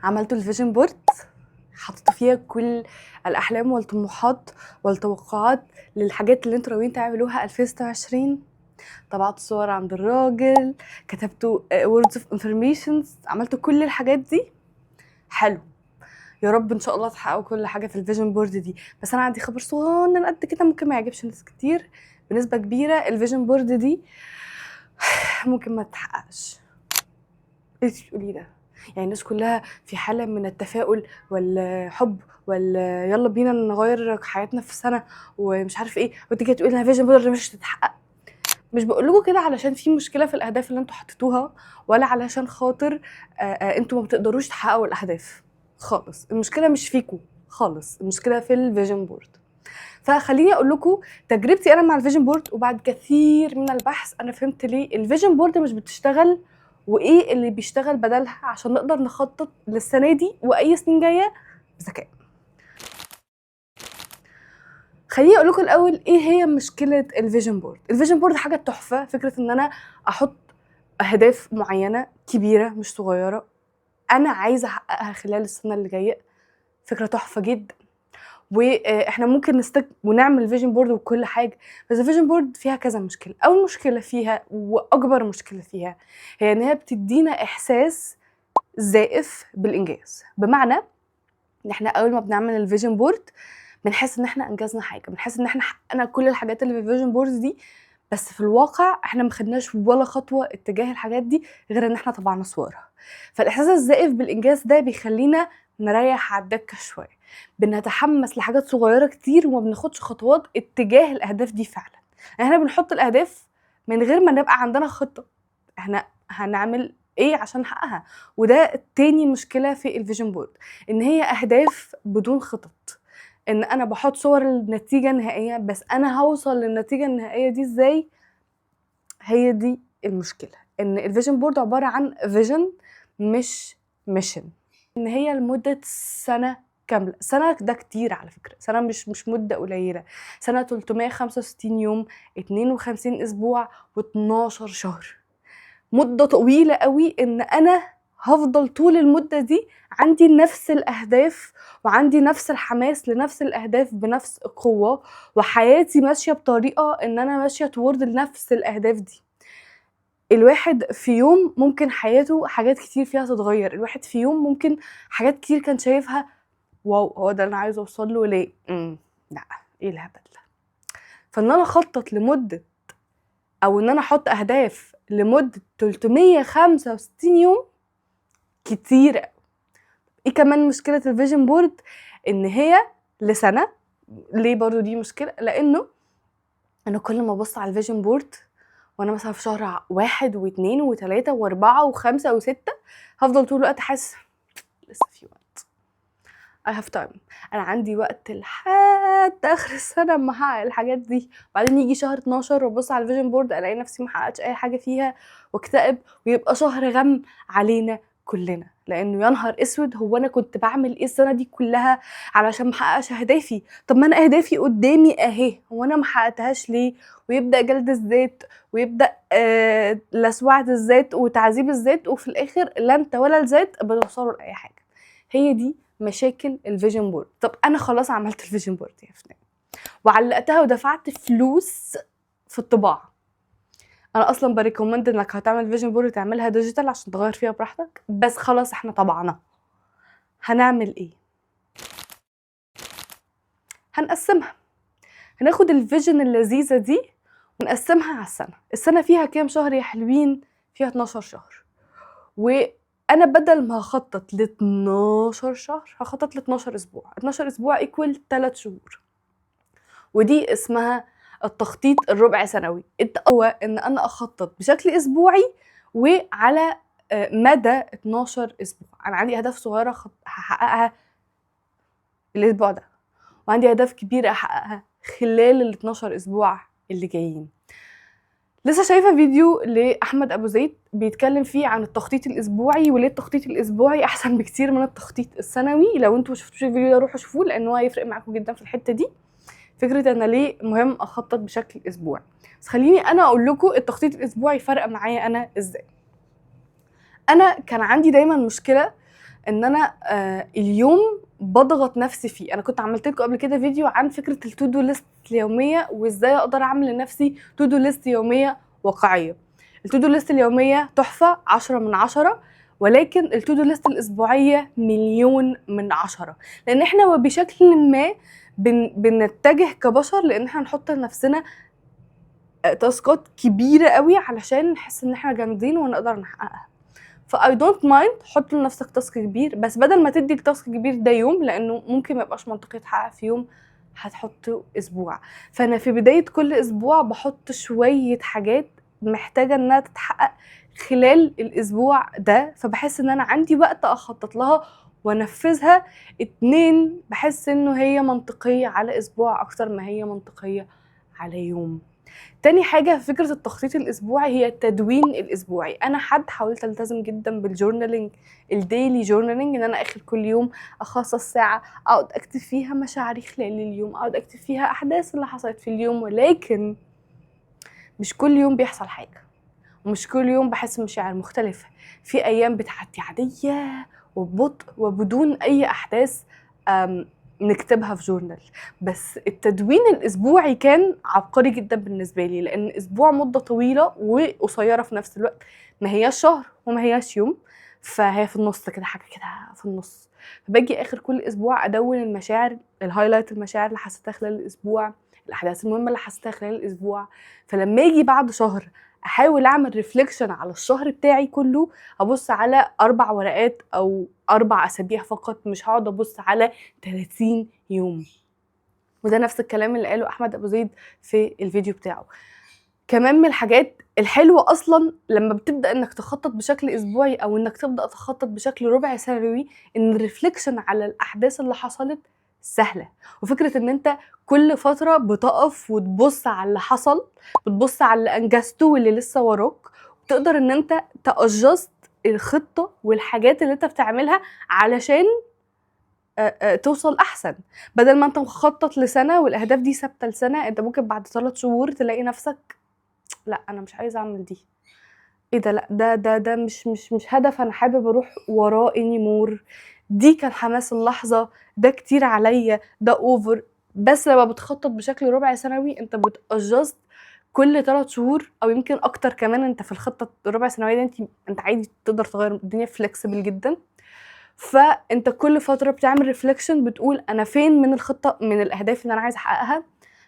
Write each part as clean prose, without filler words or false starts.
عملتوا الفيجن بورد، حطيتوا فيها كل الاحلام والطموحات والتوقعات للحاجات اللي انتوا ناويين تعملوها 2026. طبعتوا صور عند الراجل، كتبتوا words of informations، عملتوا كل الحاجات دي. حلو، يا رب ان شاء الله تحققوا كل حاجه في الفيجن بورد دي. بس انا عندي خبر صغنن قد كده، ممكن ما يعجبش ناس كتير. بنسبه كبيره الفيجن بورد دي ممكن ما تتحققش. ايه تقولي ده؟ يعني الناس كلها في حاله من التفاؤل والحب يلا بينا نغير حياتنا في سنه ومش عارف ايه، وانت كده تقولي لها فيجن بورد مش هتتحقق. مش بقول لكم كده علشان في مشكله في الاهداف اللي انتوا حطيتوها، ولا علشان خاطر انتوا ما بتقدروش تحققوا الاهداف خالص. المشكله مش فيكم خالص، المشكله في الفيجن بورد. فخليني اقول لكم تجربتي انا مع الفيجن بورد، وبعد كثير من البحث انا فهمت ليه الفيجن بورد مش بتشتغل، وايه اللي بيشتغل بدلها عشان نقدر نخطط للسنه دي واي سنين جايه بذكاء. خليني اقول لكم الاول ايه هي مشكله الفيجن بورد. الفيجن بورد حاجه تحفه، فكره ان انا احط اهداف معينه كبيره مش صغيره انا عايزه احققها خلال السنه اللي جايه، فكره تحفه جدا. واحنا ممكن ونعمل فيجن بورد وكل حاجه، بس الفيجن بورد فيها كذا مشكله. اول مشكله فيها واكبر مشكله فيها هي ان هي بتدينا احساس زائف بالانجاز. بمعنى ان احنا اول ما بنعمل الفيجن بورد بنحس ان احنا انجزنا حاجه، بنحس ان احنا حققنا كل الحاجات اللي في الفيجن بوردز دي، بس في الواقع احنا ما خدناش ولا خطوه اتجاه الحاجات دي غير ان احنا طبعنا صورها. فالاحساس الزائف بالانجاز ده بيخلينا نريح على الدكه شويه، بنتحمس لحاجات صغيره كتير وما بناخدش خطوات اتجاه الاهداف دي فعلا. احنا بنحط الاهداف من غير ما نبقى عندنا خطه احنا هنعمل ايه عشان نحققها. وده تاني مشكله في الفيجن بورد، ان هي اهداف بدون خطط. ان انا بحط صور النتيجه النهائيه، بس انا هوصل للنتيجه النهائيه دي ازاي؟ هي دي المشكله، ان الفيجن بورد عباره عن فيجن مش ميشن. ان هي لمده سنه كامله. سنه ده كتير على فكره، سنه مش مده قليله. سنه 365 يوم، 52 اسبوع، و12 شهر. مده طويله قوي ان انا هفضل طول المده دي عندي نفس الاهداف، وعندي نفس الحماس لنفس الاهداف بنفس القوه، وحياتي ماشيه بطريقه ان انا ماشيه تورد لنفس الاهداف دي. الواحد في يوم ممكن حياته حاجات كتير فيها تتغير. الواحد في يوم ممكن حاجات كتير كان شايفها واو هو ده انا عايزه اوصل له، ليه لا ايه الهبل ده. فان انا اخطط لمده، او ان انا احط اهداف لمده 365 يوم كتير. ايه كمان مشكله الفيجن بورد؟ ان هي لسنه. ليه برضو دي مشكله؟ لانه انا كل ما ابص على الفيجن بورد وانا مثلا في شهر 1 و2 و3 و4 و5 و6، هفضل طول الوقت حاسس لسه في وقت، I have time، انا عندي وقت لحد اخر السنه اما احقق الحاجات دي. بعدين يجي شهر 12 وابص على الفيجن بورد الاقي نفسي ما حققتش اي حاجه فيها واكتئب، ويبقى شهر غم علينا كلنا. لانه يا نهار اسود، هو انا كنت بعمل ايه السنه دي كلها علشان ما احققش اهدافي؟ طب ما انا اهدافي قدامي اهي، هو انا ما حققتهاش ليه؟ ويبدا جلد الذات، ويبدا لسوعه الذات وتعذيب الذات، وفي الاخر لا انت ولا الذات بتوصلوا لاي حاجه. هي دي مشاكل الفيجن بورد. طب انا خلاص عملت الفيجن بورد يا فنان وعلقتها ودفعت فلوس في الطباعه. انا اصلا بريكومند انك هتعمل فيجن بورد تعملها ديجيتال عشان تغير فيها براحتك، بس خلاص احنا طبعنا. هنعمل ايه؟ هنقسمها، هناخد الفيجن اللذيذه دي ونقسمها على السنه. السنه فيها كام شهر يا حلوين؟ فيها 12 شهر. وانا بدل ما هخطط ل 12 شهر هخطط ل 12 اسبوع. 12 اسبوع ايكوال 3 شهور، ودي اسمها التخطيط الربع سنوي. هو ان انا اخطط بشكل اسبوعي وعلى مدى 12 اسبوع. انا عندي اهداف صغيره هحققها الاسبوع ده، وعندي اهداف كبيره احققها خلال ال 12 اسبوع اللي جايين. لسه شايفه فيديو لاحمد ابو زيد بيتكلم فيه عن التخطيط الاسبوعي، وليه التخطيط الاسبوعي احسن بكتير من التخطيط السنوي. لو انتوا ما شفتوش الفيديو ده روحوا شوفوه، لانه هيفرق معاكم جدا في الحته دي، فكره انا ليه مهم اخطط بشكل اسبوعي. بس خليني انا اقول لكم التخطيط الاسبوعي فرق معايا انا ازاي. انا كان عندي دايما مشكله ان انا اليوم بضغط نفسي فيه. انا كنت عملت لكم قبل كده فيديو عن فكره التو دو ليست اليوميه وازاي اقدر اعمل لنفسي تو دو ليست يوميه واقعيه. التو دو ليست اليوميه تحفه 10 من 10، ولكن التو دو ليست الاسبوعيه مليون من 10، لان احنا بشكل ما بنتجه كبشر لان احنا نحط لنفسنا تاسكات كبيره قوي علشان نحس ان احنا جامدين ونقدر نحققها. فاي دونت مايند حط لنفسك تاسك كبير، بس بدل ما تدي التاسك الكبير ده يوم، لانه ممكن ما يبقاش منطقي يتحقق في يوم، هتحطه اسبوع. فانا في بدايه كل اسبوع بحط شويه حاجات محتاجه انها تتحقق خلال الاسبوع ده، فبحس ان انا عندي وقت اخطط لها وانفذها. 2، بحس انه هي منطقيه على اسبوع اكتر ما هي منطقيه على يوم. تاني حاجة في فكرة التخطيط الأسبوعي هي التدوين الأسبوعي. أنا حاولت ألتزم جدا بالجورنالينج، الديلي جورنالينج، إن أنا آخر كل يوم أخصص ساعة أقعد أكتب فيها مشاعري خلال اليوم، أقعد أكتب فيها أحداث اللي حصلت في اليوم. ولكن مش كل يوم بيحصل حاجة، ومش كل يوم بحس مشاعر مختلفة. في أيام بتعدي عادية وببطء وبدون أي أحداث نكتبها في جورنال. بس التدوين الأسبوعي كان عبقري جدا بالنسبة لي، لأن أسبوع مدة طويلة وقصيرة في نفس الوقت، ما هياش شهر وما هياش يوم، فهي في النص كده، حاجة كده في النص. فباجي آخر كل أسبوع أدون المشاعر، الهايلايت، المشاعر اللي حسيتها خلال الأسبوع، الأحداث المهمة اللي حسيتها خلال الأسبوع. فلما يجي بعد شهر احاول اعمل ريفليكشن على الشهر بتاعي كله، ابص على 4 ورقات او 4 اسابيع فقط، مش هقعد ابص على 30 يوم. وده نفس الكلام اللي قاله احمد ابو زيد في الفيديو بتاعه. كمان من الحاجات الحلوه اصلا لما بتبدا انك تخطط بشكل اسبوعي او انك تبدا تخطط بشكل ربع سنوي، ان الريفليكشن على الاحداث اللي حصلت سهله. وفكره ان انت كل فتره بتقف وتبص على اللي حصل، بتبص على اللي انجزته واللي لسه وراك، وتقدر ان انت تأجست الخطه والحاجات اللي انت بتعملها علشان توصل احسن. بدل ما انت مخطط لسنه والاهداف دي ثابته لسنه، انت ممكن بعد 3 شهور تلاقي نفسك لا انا مش عايزه اعمل دي، ايه ده، لا ده مش هدف انا حابب اروح وراه اني مور، دي كان حماس اللحظه، ده كتير عليا، ده اوفر. بس لما بتخطط بشكل ربع سنوي انت بتأجست كل 3 شهور او يمكن اكتر كمان. انت في الخطه الربع سنويه دي انت عادي تقدر تغير، الدنيا فليكسبل جدا. فانت كل فتره بتعمل ريفليكشن، بتقول انا فين من الخطه، من الاهداف اللي انا عايزه احققها،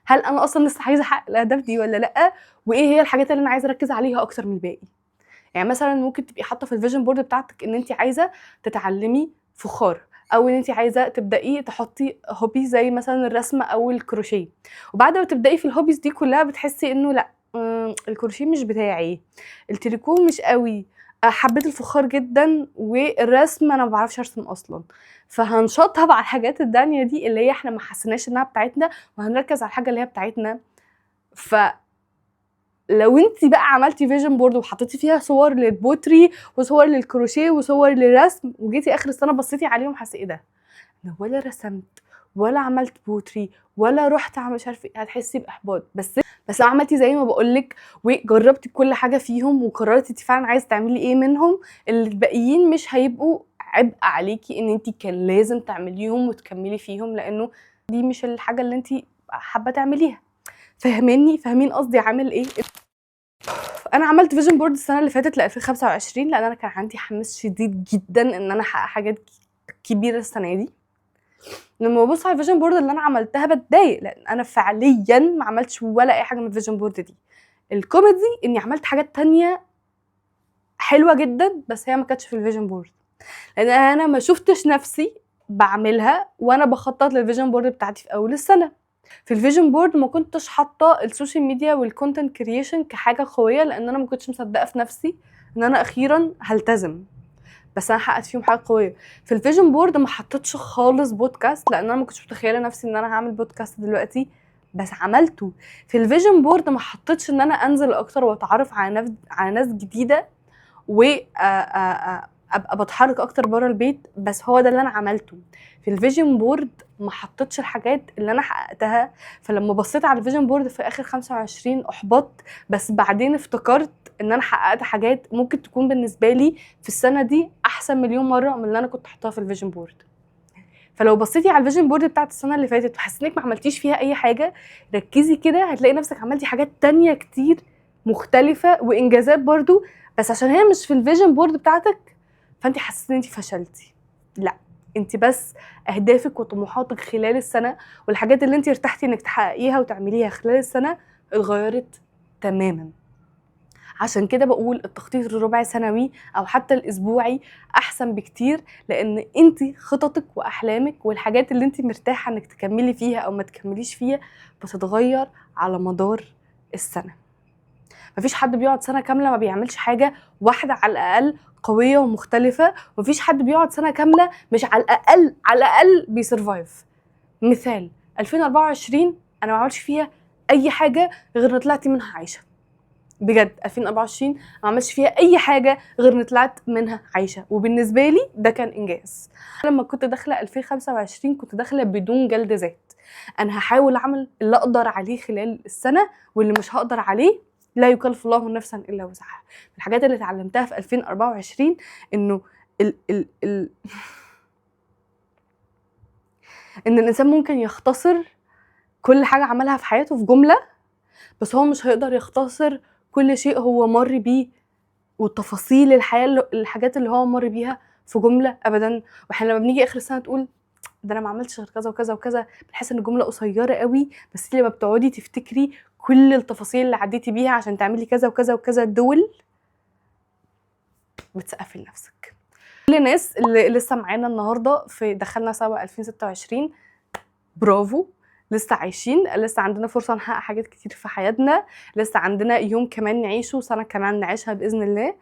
هل انا اصلا لسه عايزه احقق الاهداف دي ولا لا، وايه هي الحاجات اللي انا عايزه اركز عليها اكتر من الباقي. يعني مثلا ممكن تبقي حاطه في الفيجن بورد بتاعتك ان انت عايزه تتعلمي فخار، او ان انت عايزه تبداي تحطي هوبي زي مثلا الرسم او الكروشيه، وبعد ما تبداي في الهوبيز دي كلها بتحسي انه لا الكروشيه مش بتاعي، التريكو مش قوي، حبيت الفخار جدا، والرسم انا ما بعرفش ارسم اصلا. فهنشطب على الحاجات التانية دي اللي هي احنا ما حسيناش انها بتاعتنا، وهنركز على الحاجه اللي هي بتاعتنا. لو انت بقى عملتي فيجن بورد وحطيتي فيها صور للبوتري وصور للكروشيه وصور للرسم، وجيتي اخر السنه بصيتي عليهم حاسه ايه ده، انا ولا رسمت ولا عملت بوتري ولا رحت عمل مش عارفه ايه، هتحسي باحباط. بس لو عملتي زي ما بقولك وجربتي كل حاجه فيهم وقررتي انت فعلا عايزه تعملي ايه منهم، الباقيين مش هيبقوا عبء عليكي ان انت كان لازم تعمليهم وتكملي فيهم، لانه دي مش الحاجه اللي انت حابه تعمليها. فاهمين قصدي عامل ايه؟ انا عملت فيجن بورد السنه اللي فاتت ل 2025 لان انا كان عندي حماس شديد جدا ان انا احقق حاجات كبيره السنه دي. لما ببص على الفيجن بورد اللي انا عملتها بتضايق، لان انا فعليا ما عملتش ولا اي حاجه من الفيجن بورد دي. الكوميدي اني عملت حاجات تانية حلوه جدا بس هي ما كانتش في الفيجن بورد، لان انا ما شفتش نفسي بعملها وانا بخطط للفيجن بورد بتاعتي في اول السنه. في الفيجن بورد ما كنتش حاطه السوشيال ميديا والكونتنت كرييشن كحاجه قويه، لان انا ما كنتش مصدقه في نفسي ان انا اخيرا هلتزم، بس انا حققت فيهم حاجه قويه. في الفيجن بورد ما حطيتش خالص بودكاست، لان انا ما كنتش متخيله نفسي ان انا هعمل بودكاست دلوقتي، بس عملته. في الفيجن بورد ما حطيتش ان انا انزل اكتر واتعرف على ناس جديده، و ابقى بتحرك اكتر بره البيت، بس هو ده اللي انا عملته. في الفيجن بورد ما حطيتش الحاجات اللي انا حققتها، فلما بصيت على الفيجن بورد في اخر 25 احبطت، بس بعدين افتكرت ان انا حققت حاجات ممكن تكون بالنسبه لي في السنه دي احسن مليون مره من اللي انا كنت حاطاها في الفيجن بورد. فلو بصيتي على الفيجن بورد بتاعت السنه اللي فاتت وحسيت انك ما عملتيش فيها اي حاجه، ركزي كده هتلاقي نفسك عملتي حاجات تانية كتير مختلفه وانجازات برضو، بس عشان هي مش في الفيجن بورد بتاعتك فانت حسيتي ان انت فشلتي. لا، انت بس اهدافك وطموحاتك خلال السنه والحاجات اللي انت ارتحتي انك تحققيها وتعمليها خلال السنه اتغيرت تماما. عشان كده بقول التخطيط الربع سنوي او حتى الاسبوعي احسن بكتير، لان انت خططك واحلامك والحاجات اللي انت مرتاحه انك تكملي فيها او ما تكمليش فيها بتتغير على مدار السنه. مفيش حد بيقعد سنه كامله ما بيعملش حاجه واحده على الاقل قويه ومختلفه، ومفيش حد بيقعد سنه كامله مش على الاقل بيسرفايف. مثال 2024 انا ما عملتش فيها اي حاجه غير ان طلعت منها عايشه. بجد 2024 ما عملتش فيها اي حاجه غير ان طلعت منها عايشه، وبالنسبه لي ده كان انجاز. لما كنت داخله 2025 كنت داخله بدون جلد ذات، انا هحاول اعمل اللي اقدر عليه خلال السنه، واللي مش هقدر عليه لا يكلف الله نفسا الا وسعها. الحاجات اللي اتعلمتها في 2024 انه ان الانسان ممكن يختصر كل حاجه عملها في حياته في جمله، بس هو مش هيقدر يختصر كل شيء هو مر بيه وتفاصيل الحياه الحاجات اللي هو مر بيها في جمله ابدا. واحنا لما بنيجي اخر السنه تقول ده انا ما عملتش غير كذا وكذا وكذا، بنحس ان الجمله قصيره قوي، بس لما بتقعدي تفتكري كل التفاصيل اللي عديتي بيها عشان تعملي كذا وكذا وكذا دول بتسقفي لنفسك. كل الناس اللي لسه معانا النهارده في دخلنا سوا 2026 برافو، لسه عايشين، لسه عندنا فرصه نحقق حاجات كتير في حياتنا، لسه عندنا يوم كمان نعيشه، سنه كمان نعيشها باذن الله.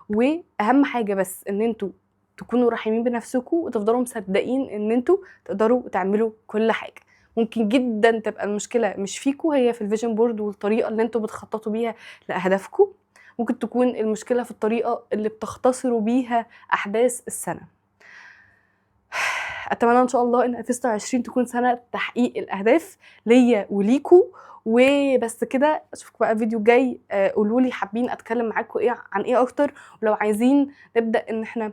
واهم حاجه بس ان انتوا تكونوا رحيمين بنفسكم وتفضلوا مصدقين ان انتوا تقدروا تعملوا كل حاجه. ممكن جدا تبقى المشكله مش فيكم، هي في الفيجن بورد والطريقه اللي انتوا بتخططوا بيها لاهدافكم. ممكن تكون المشكله في الطريقه اللي بتختصروا بيها احداث السنه. اتمنى ان شاء الله ان 2026 تكون سنه تحقيق الاهداف ليا وليكوا. وبس كده، اشوفكم بقى فيديو جاي. قولوا لي حابين اتكلم معاكم عن ايه اكتر، ولو عايزين نبدا ان احنا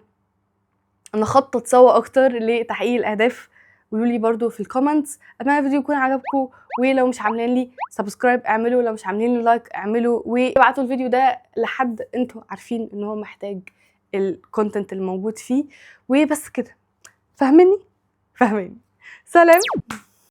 نخطط سوا اكتر لتحقيق الاهداف قولوا لي برده في الكومنتس. اتمنى الفيديو يكون عجبكم، ولو مش عاملين لي سبسكرايب اعملوا، لو مش عاملين لي لايك اعملوا، وابعتوا الفيديو ده لحد انتوا عارفين ان هو محتاج الكونتنت الموجود فيه. وبس كده، فاهميني؟ سلام.